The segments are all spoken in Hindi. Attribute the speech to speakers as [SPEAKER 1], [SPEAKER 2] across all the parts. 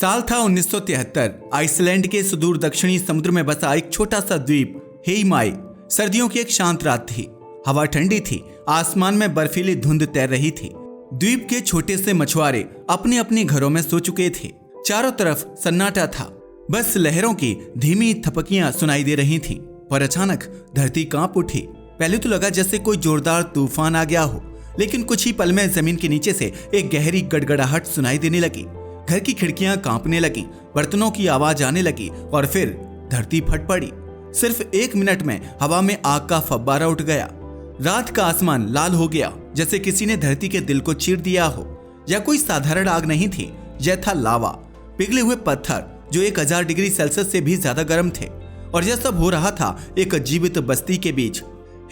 [SPEAKER 1] साल था 1973। आइसलैंड के सुदूर दक्षिणी समुद्र में बसा एक छोटा सा द्वीप हेईमाई। सर्दियों की एक शांत रात थी। हवा ठंडी थी, आसमान में बर्फीली धुंध तैर रही थी। द्वीप के छोटे से मछुआरे अपने अपने घरों में सो चुके थे। चारों तरफ सन्नाटा था, बस लहरों की धीमी थपकियां सुनाई दे रही थीं। पर अचानक धरती कांप उठी। पहले तो लगा जैसे कोई जोरदार तूफान आ गया हो, लेकिन कुछ ही पल में जमीन के नीचे से एक गहरी गड़गड़ाहट सुनाई देने लगी। घर की खिड़कियां कांपने लगी, बर्तनों की आवाज आने लगी और फिर धरती फट पड़ी। सिर्फ 1 मिनट में हवा में आग का फव्वारा उठ गया। रात का आसमान लाल हो गया, जैसे किसी ने धरती के दिल को चीर दिया हो। यह कोई साधारण आग नहीं थी, यह था लावा, पिघले हुए पत्थर जो 1000 डिग्री सेल्सियस से भी ज्यादा गर्म थे। और यह सब हो रहा था एक जीवित बस्ती के बीच।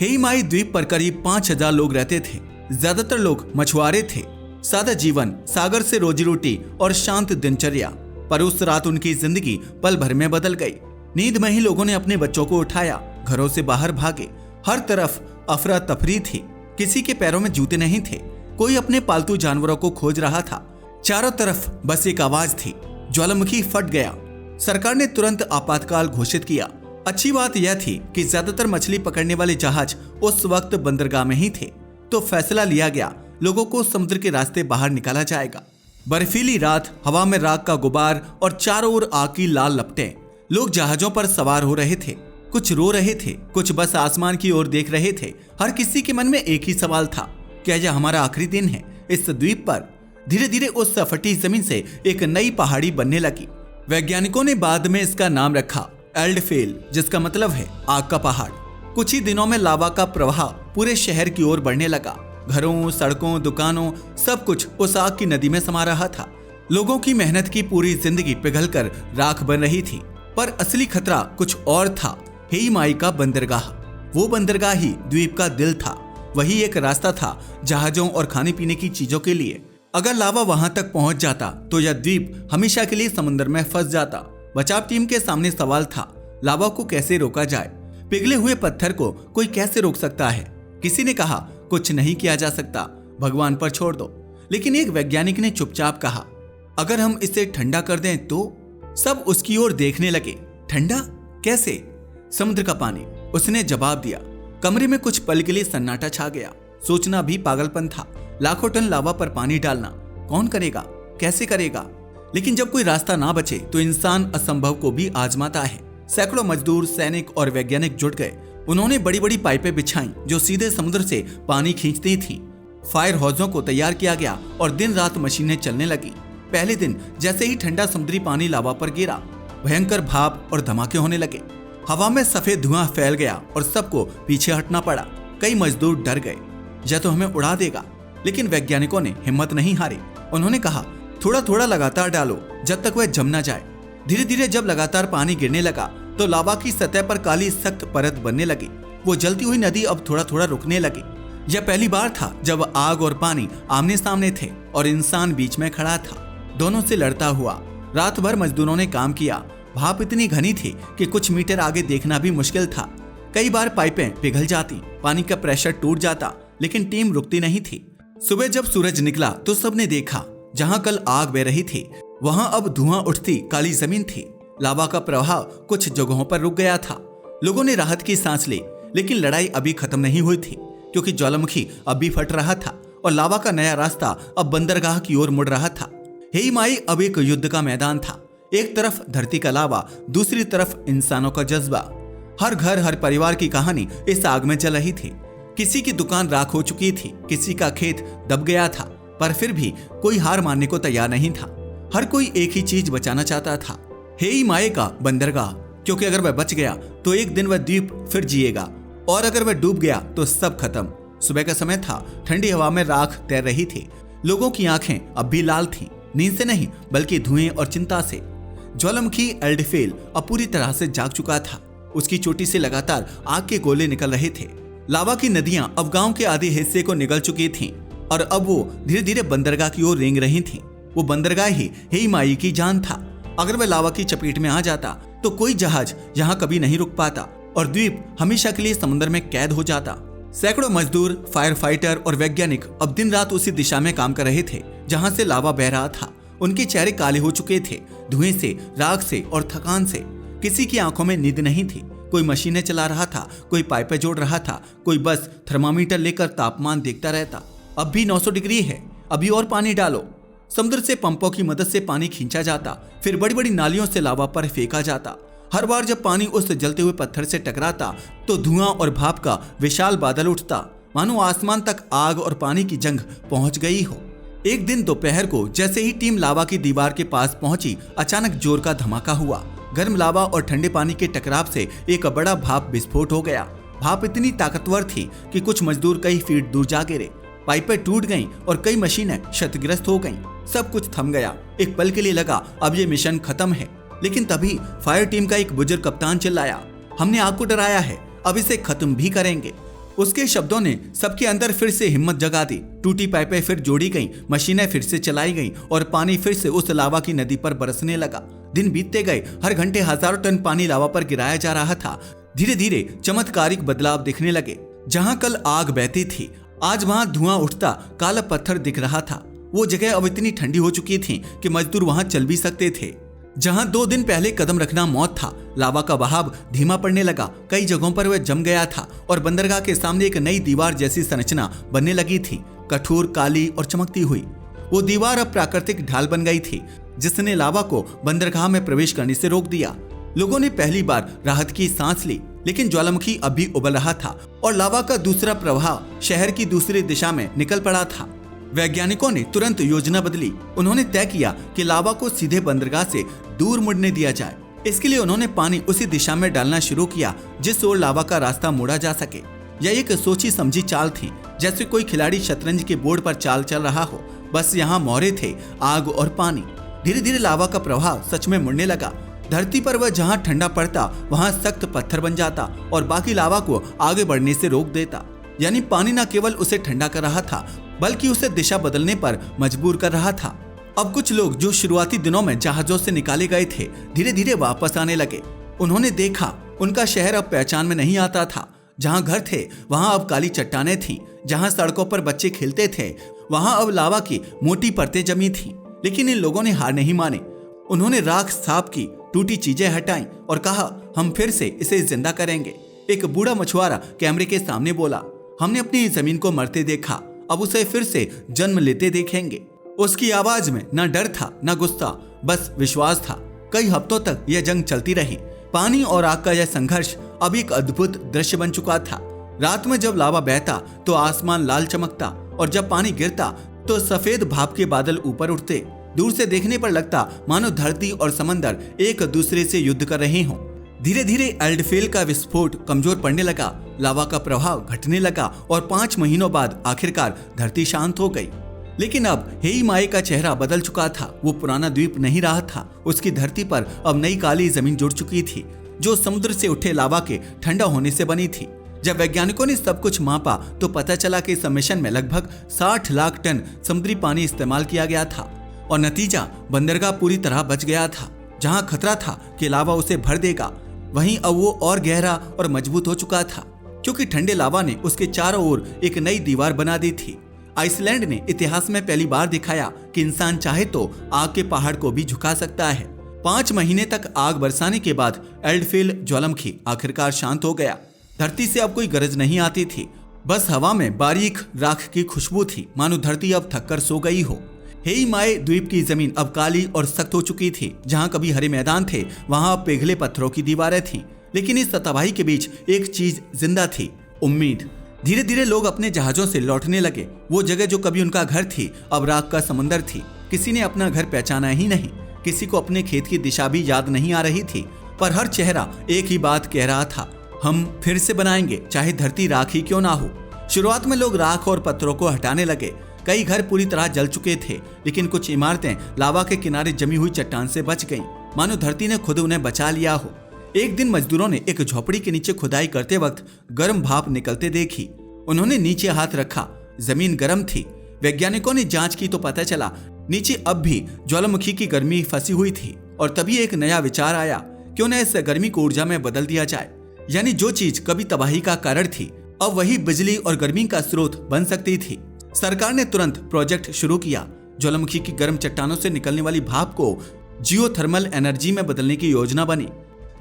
[SPEAKER 1] हेईमाई द्वीप पर करीब 5000 लोग रहते थे। ज्यादातर लोग मछुआरे थे। सादा जीवन, सागर से रोजी रोटी और शांत दिनचर्या। पर उस रात उनकी जिंदगी पल भर में बदल गई। नींद में ही लोगों ने अपने बच्चों को उठाया, घरों से बाहर भागे। हर तरफ अफरा तफरी थी। किसी के पैरों में जूते नहीं थे। कोई अपने पालतू जानवरों को खोज रहा था। चारों तरफ बस एक आवाज थी, ज्वालामुखी फट गया। सरकार ने तुरंत आपातकाल घोषित किया। अच्छी बात यह थी कि ज्यादातर मछली पकड़ने वाले जहाज उस वक्त बंदरगाह में ही थे, तो फैसला लिया गया, लोगों को समुद्र के रास्ते बाहर निकाला जाएगा। बर्फीली रात, हवा में राख का गुबार और चारों ओर आग की लाल लपटें। लोग जहाजों पर सवार हो रहे थे, कुछ रो रहे थे, कुछ बस आसमान की ओर देख रहे थे। हर किसी के मन में एक ही सवाल था, क्या यह हमारा आखिरी दिन है इस द्वीप पर? धीरे धीरे उस फटी जमीन से एक नई पहाड़ी बनने लगी। वैज्ञानिकों ने बाद में इसका नाम रखा एल्डफेल, जिसका मतलब है आग का पहाड़। कुछ ही दिनों में लावा का प्रवाह पूरे शहर की ओर बढ़ने लगा। घरों, सड़कों, दुकानों, सब कुछ उस आग की नदी में समा रहा था। लोगों की मेहनत की पूरी जिंदगी पिघलकर राख बन रही थी। पर असली खतरा कुछ और था। हेईमाई का बंदरगाह, वो बंदरगाह ही द्वीप का दिल था। वही एक रास्ता था जहाजों और खाने पीने की चीजों के लिए। अगर लावा वहां तक पहुंच जाता तो यह द्वीप हमेशा के लिए समुद्र में फंस जाता। बचाव टीम के सामने सवाल था, लावा को कैसे रोका जाए? पिघले हुए पत्थर को कोई कैसे रोक सकता है? किसी ने कहा, कुछ नहीं किया जा सकता, भगवान पर छोड़ दो। लेकिन एक वैज्ञानिक ने चुपचाप कहा, अगर हम इसे ठंडा कर दें तो? सब उसकी ओर देखने लगे। ठंडा कैसे? समुद्र का पानी, उसने जवाब दिया। कमरे में कुछ पल के लिए सन्नाटा छा गया। सोचना भी पागलपन था। लाखों टन लावा पर पानी डालना कौन करेगा? कैसे करेगा? लेकिन जब कोई रास्ता ना बचे तो इंसान असंभव को भी आजमाता है। सैकड़ों मजदूर, सैनिक और वैज्ञानिक जुट गए। उन्होंने बड़ी बड़ी पाइपें बिछाई जो सीधे समुद्र से पानी खींचती थीं। फायर हाउसों को तैयार किया गया और दिन रात मशीनें चलने लगी। पहले दिन जैसे ही ठंडा समुद्री पानी लावा पर गिरा, भयंकर भाप और धमाके होने लगे। हवा में सफेद धुआं फैल गया और सबको पीछे हटना पड़ा। कई मजदूर डर गए, यह तो हमें उड़ा देगा। लेकिन वैज्ञानिकों ने हिम्मत नहीं हारी। उन्होंने कहा, थोड़ा थोड़ा लगातार डालो जब तक वह जम ना जाए। धीरे धीरे जब लगातार पानी गिरने लगा तो लावा की सतह पर काली सख्त परत बनने लगी। वो जलती हुई नदी अब थोड़ा थोड़ा रुकने लगी। यह पहली बार था जब आग और पानी आमने सामने थे और इंसान बीच में खड़ा था, दोनों से लड़ता हुआ। रात भर मजदूरों ने काम किया। भाप इतनी घनी थी कि कुछ मीटर आगे देखना भी मुश्किल था। कई बार पाइपें पिघल जाती, पानी का प्रेशर टूट जाता, लेकिन टीम रुकती नहीं थी। सुबह जब सूरज निकला तो सबने देखा, जहां कल आग बह रही थी वहां अब धुआं उठती काली जमीन थी। लावा का प्रवाह कुछ जगहों पर रुक गया था। लोगों ने राहत की सांस ली, लेकिन लड़ाई अभी खत्म नहीं हुई थी, क्योंकि ज्वालामुखी अभी फट रहा था और लावा का नया रास्ता अब बंदरगाह की ओर मुड़ रहा था। हेईमाई अब एक युद्ध का मैदान था। एक तरफ धरती का लावा, दूसरी तरफ इंसानों का जज्बा। हर घर, हर परिवार की कहानी इस आग में जल रही थी। किसी की दुकान राख हो चुकी थी, किसी का खेत दब गया था, पर फिर भी कोई हार मानने को तैयार नहीं था। हर कोई एक ही चीज बचाना चाहता था, हेईमाई का बंदरगाह, क्योंकि अगर वह बच गया तो एक दिन वह द्वीप फिर जिएगा, और अगर वह डूब गया तो सब खत्म। सुबह का समय था, ठंडी हवा में राख तैर रही थी। लोगों की आंखें अब भी लाल थीं, नींद से नहीं बल्कि धुएं और चिंता से। ज्वालामुखी एल्डफेल अब पूरी तरह से जाग चुका था। उसकी चोटी से लगातार आग के गोले निकल रहे थे। लावा की नदियां अब गांव के आधे हिस्से को निगल चुकी थीं और अब वो धीरे धीरे बंदरगाह की ओर रेंग रही थीं। वो बंदरगाह ही हेईमाई की जान था। अगर वह लावा की चपेट में आ जाता तो कोई जहाज यहाँ कभी नहीं रुक पाता और द्वीप हमेशा के लिए समुद्र में कैद हो जाता। सैकड़ों मजदूर, फायर फाइटर और वैज्ञानिक अब दिन रात उसी दिशा में काम कर रहे थे जहाँ से लावा बह रहा था। उनके चेहरे काले हो चुके थे, धुएं से, राख से और थकान से। किसी की आंखों में नींद नहीं थी। कोई मशीनें चला रहा था, कोई पाइपें जोड़ रहा था, कोई बस थर्मामीटर लेकर तापमान देखता रहता। अब भी 900 डिग्री है, अभी और पानी डालो। समुद्र से पंपों की मदद से पानी खींचा जाता, फिर बड़ी बड़ी नालियों से लावा पर फेंका जाता। हर बार जब पानी उस जलते हुए पत्थर से टकराता तो धुआं और भाप का विशाल बादल उठता, मानो आसमान तक आग और पानी की जंग पहुंच गई हो। एक दिन दोपहर को जैसे ही टीम लावा की दीवार के पास पहुंची, अचानक जोर का धमाका हुआ। गर्म लावा और ठंडे पानी के टकराव से एक बड़ा भाप विस्फोट हो गया। भाप इतनी ताकतवर थी कि कुछ मजदूर कई फीट दूर जा गिरे। पाइपें टूट गईं और कई मशीनें क्षतिग्रस्त हो गईं। सब कुछ थम गया। एक पल के लिए लगा अब ये मिशन खत्म है, लेकिन तभी फायर टीम का एक बुजुर्ग कप्तान चिल्लाया, हमने आग को डराया है, अब इसे खत्म भी करेंगे। उसके शब्दों ने सबके अंदर फिर से हिम्मत जगा दी। टूटी पाइपें फिर जोड़ी गईं, मशीनें फिर से चलाई गईं और पानी फिर से उस लावा की नदी पर बरसने लगा। दिन बीतते गए, हर घंटे हजारों टन पानी लावा पर गिराया जा रहा था। धीरे धीरे चमत्कारिक बदलाव दिखने लगे। जहां कल आग बहती थी, आज वहां धुआं उठता काला पत्थर दिख रहा था। वो जगह अब इतनी ठंडी हो चुकी थी कि मजदूर वहां चल भी सकते थे। जहां 2 दिन पहले कदम रखना मौत था, लावा का बहाव धीमा पड़ने लगा। कई जगहों पर वह जम गया था और बंदरगाह के सामने एक नई दीवार जैसी संरचना बनने लगी थी, कठोर, काली और चमकती हुई। वो दीवार अब प्राकृतिक ढाल बन गई थी, जिसने लावा को बंदरगाह में प्रवेश करने से रोक दिया। लोगों ने पहली बार राहत की सांस ली, लेकिन ज्वालामुखी अब भी उबल रहा था और लावा का दूसरा प्रवाह शहर की दूसरी दिशा में निकल पड़ा था। वैज्ञानिकों ने तुरंत योजना बदली। उन्होंने तय किया कि लावा को सीधे बंदरगाह से दूर मुड़ने दिया जाए। इसके लिए उन्होंने पानी उसी दिशा में डालना शुरू किया जिस ओर लावा का रास्ता मोड़ा जा सके। यह एक सोची समझी चाल थी, जैसे कोई खिलाड़ी शतरंज के बोर्ड पर चाल चल रहा हो। बस यहाँ मोहरे थे, आग और पानी। धीरे धीरे लावा का प्रवाह सच में मुड़ने लगा। धरती पर वह जहाँ ठंडा पड़ता वहाँ सख्त पत्थर बन जाता और बाकी लावा को आगे बढ़ने से रोक देता। यानी पानी न केवल उसे ठंडा कर रहा था, बल्कि उसे दिशा बदलने पर मजबूर कर रहा था। अब कुछ लोग जो शुरुआती दिनों में जहाजों से निकाले गए थे, धीरे धीरे वापस आने लगे। उन्होंने देखा उनका शहर अब पहचान में नहीं आता था। जहां घर थे वहां अब काली चट्टानें थीं। जहां सड़कों पर बच्चे खेलते थे वहां अब लावा की मोटी परतें जमी थीं। लेकिन इन लोगों ने हार नहीं मानी। उन्होंने राख साफ की, टूटी चीजें हटाई और कहा, हम फिर से इसे जिंदा करेंगे। एक बूढ़ा मछुआरा कैमरे के सामने बोला, हमने अपनी जमीन को मरते देखा, अब उसे फिर से जन्म लेते देखेंगे। उसकी आवाज में न डर था न गुस्सा, बस विश्वास था। कई हफ्तों तक यह जंग चलती रही। पानी और आग का यह संघर्ष अब एक अद्भुत दृश्य बन चुका था। रात में जब लावा बहता तो आसमान लाल चमकता और जब पानी गिरता तो सफेद भाप के बादल ऊपर उठते। दूर से देखने पर लगता मानो धरती और समंदर एक दूसरे से युद्ध कर रहे हों। धीरे धीरे एल्डफेल का विस्फोट कमजोर पड़ने लगा, लावा का प्रभाव घटने लगा और 5 महीनों बाद आखिरकार धरती शांत हो गई। लेकिन अब हेईमाई का चेहरा बदल चुका था। वो पुराना द्वीप नहीं रहा था। उसकी धरती पर अब नई काली जमीन जुड़ चुकी थी, जो समुद्र से उठे लावा के ठंडा होने से बनी थी। जब वैज्ञानिकों ने सब कुछ मापा तो पता चला कि इस मिशन में लगभग 60 लाख टन समुद्री पानी इस्तेमाल किया गया था और नतीजा बंदरगाह पूरी तरह बच गया था। जहां खतरा था कि लावा उसे भर देगा, वहीं अब वो और गहरा और मजबूत हो चुका था, क्योंकि ठंडे लावा ने उसके चारों ओर एक नई दीवार बना दी थी। आइसलैंड ने इतिहास में पहली बार दिखाया कि इंसान चाहे तो आग के पहाड़ को भी झुका सकता है। 5 महीने तक आग बरसाने के बाद एल्डफेल ज्वालामुखी आखिरकार शांत हो गया। धरती से अब कोई गरज नहीं आती थी, बस हवा में बारीक राख की खुशबू थी, मानो धरती अब थककर सो गई हो। हेईमाई द्वीप की जमीन अब काली और सख्त हो चुकी थी। जहां कभी हरे मैदान थे वहां अब पिघले पत्थरों की दीवारें थीं। लेकिन इस तबाही के बीच एक चीज जिंदा थी, उम्मीद। धीरे धीरे लोग अपने जहाजों से लौटने लगे। वो जगह जो कभी उनका घर थी अब राख का समंदर थी। किसी ने अपना घर पहचाना ही नहीं, किसी को अपने खेत की दिशा भी याद नहीं आ रही थी, पर हर चेहरा एक ही बात कह रहा था, हम फिर से बनाएंगे, चाहे धरती राख ही क्यों ना हो। शुरुआत में लोग राख और पत्थरों को हटाने लगे। कई घर पूरी तरह जल चुके थे, लेकिन कुछ इमारतें लावा के किनारे जमी हुई चट्टान से बच गईं, मानो धरती ने खुद उन्हें बचा लिया हो। एक दिन मजदूरों ने एक झोपड़ी के नीचे खुदाई करते वक्त गर्म भाप निकलते देखी। उन्होंने नीचे हाथ रखा, जमीन गर्म थी। वैज्ञानिकों ने जांच की तो पता चला नीचे अब भी ज्वालामुखी की गर्मी फंसी हुई थी। और तभी एक नया विचार आया, क्यों न इस गर्मी को ऊर्जा में बदल दिया जाए। यानी जो चीज कभी तबाही का कारण थी अब वही बिजली और गर्मी का स्रोत बन सकती थी। सरकार ने तुरंत प्रोजेक्ट शुरू किया। ज्वालामुखी की गर्म चट्टानों से निकलने वाली भाप को जियोथर्मल एनर्जी में बदलने की योजना बनी।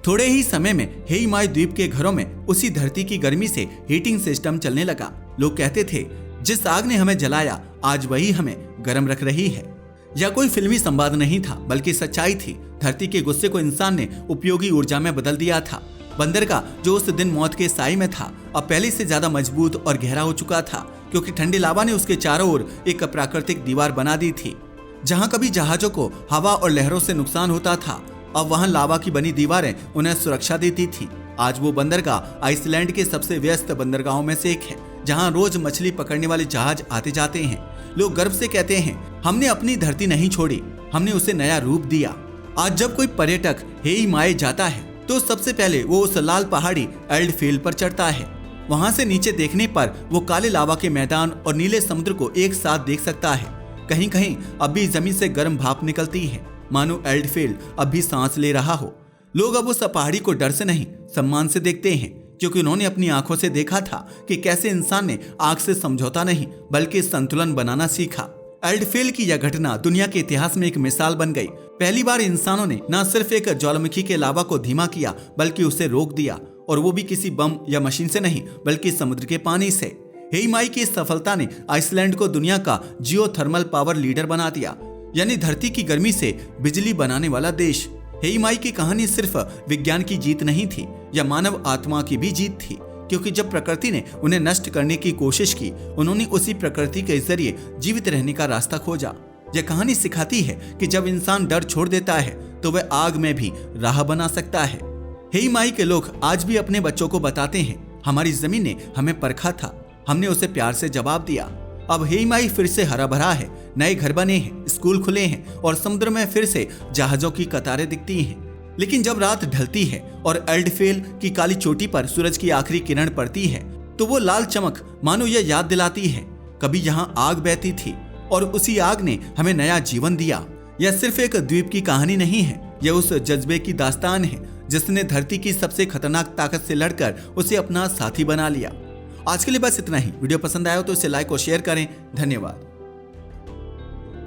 [SPEAKER 1] थोड़े ही समय में हेइमाई द्वीप के घरों में उसी धरती की गर्मी से हीटिंग सिस्टम चलने लगा। लोग कहते थे, जिस आग ने हमें जलाया आज वही हमें गर्म रख रही है। यह कोई फिल्मी संवाद नहीं था, बल्कि सच्चाई थी। धरती के गुस्से को इंसान ने उपयोगी ऊर्जा में बदल दिया था। बंदरगाह जो उस दिन मौत के साए में था, अब पहले से ज्यादा मजबूत और गहरा हो चुका था, क्योंकि ठंडी लावा ने उसके चारों ओर एक प्राकृतिक दीवार बना दी थी। जहां कभी जहाजों को हवा और लहरों से नुकसान होता था, अब वहां लावा की बनी दीवारें उन्हें सुरक्षा देती थी। आज वो बंदरगाह आइसलैंड के सबसे व्यस्त बंदरगाहों में से एक है, जहां रोज मछली पकड़ने वाले जहाज आते जाते हैं। लोग गर्व से कहते हैं, हमने अपनी धरती नहीं छोड़ी, हमने उसे नया रूप दिया। आज जब कोई पर्यटक हेइमाई जाता है तो सबसे पहले वो उस लाल पहाड़ी एल्डफील्ड पर चढ़ता है। वहां से नीचे देखने पर वो काले लावा के मैदान और नीले समुद्र को एक साथ देख सकता है। कहीं कहीं अब भी जमीन से गर्म भाप निकलती है, मानो एल्डफील्ड अब भी सांस ले रहा हो। लोग अब उस पहाड़ी को डर से नहीं, सम्मान से देखते हैं, क्योंकि उन्होंने अपनी आंखों से देखा था कि कैसे इंसान ने आग से समझौता नहीं बल्कि संतुलन बनाना सीखा। एल्डफील्ड की यह घटना दुनिया के इतिहास में एक मिसाल बन गई। पहली बार इंसानों ने न सिर्फ एक ज्वालामुखी के लावा को धीमा किया, बल्कि उसे रोक दिया, और वो भी किसी बम या मशीन से नहीं, बल्कि समुद्र के पानी से। हेइमाई की इस सफलता ने आइसलैंड को दुनिया का जियोथर्मल पावर लीडर बना दिया, यानी धरती की गर्मी से बिजली बनाने वाला देश। हेइमाई की कहानी सिर्फ विज्ञान की जीत नहीं थी, यह मानव आत्मा की भी जीत थी, क्योंकि जब प्रकृति ने उन्हें नष्ट करने की कोशिश की, उन्होंने उसी प्रकृति के जरिए जीवित रहने का रास्ता खोजा। यह कहानी सिखाती है कि जब इंसान डर छोड़ देता है तो वह आग में भी राह बना सकता है। हेइमाई के लोग आज भी अपने बच्चों को बताते हैं, हमारी जमीन ने हमें परखा था, हमने उसे प्यार से जवाब दिया। अब हेइमाई फिर से हरा भरा है, नए घर बने हैं, स्कूल खुले हैं और समुद्र में फिर से जहाजों की कतारें दिखती हैं। लेकिन जब रात ढलती है और एल्डफील्ड की काली चोटी पर सूरज की आखिरी किरण पड़ती है, तो वो लाल चमक मानो यह याद दिलाती है, कभी यहाँ आग बहती थी और उसी आग ने हमें नया जीवन दिया। यह सिर्फ एक द्वीप की कहानी नहीं है, यह उस जज्बे की दास्तान है जिसने धरती की सबसे खतरनाक ताकत से लड़कर उसे अपना साथी बना लिया। आज के लिए बस इतना ही। वीडियो पसंद आया हो तो इसे लाइक और शेयर करें। धन्यवाद।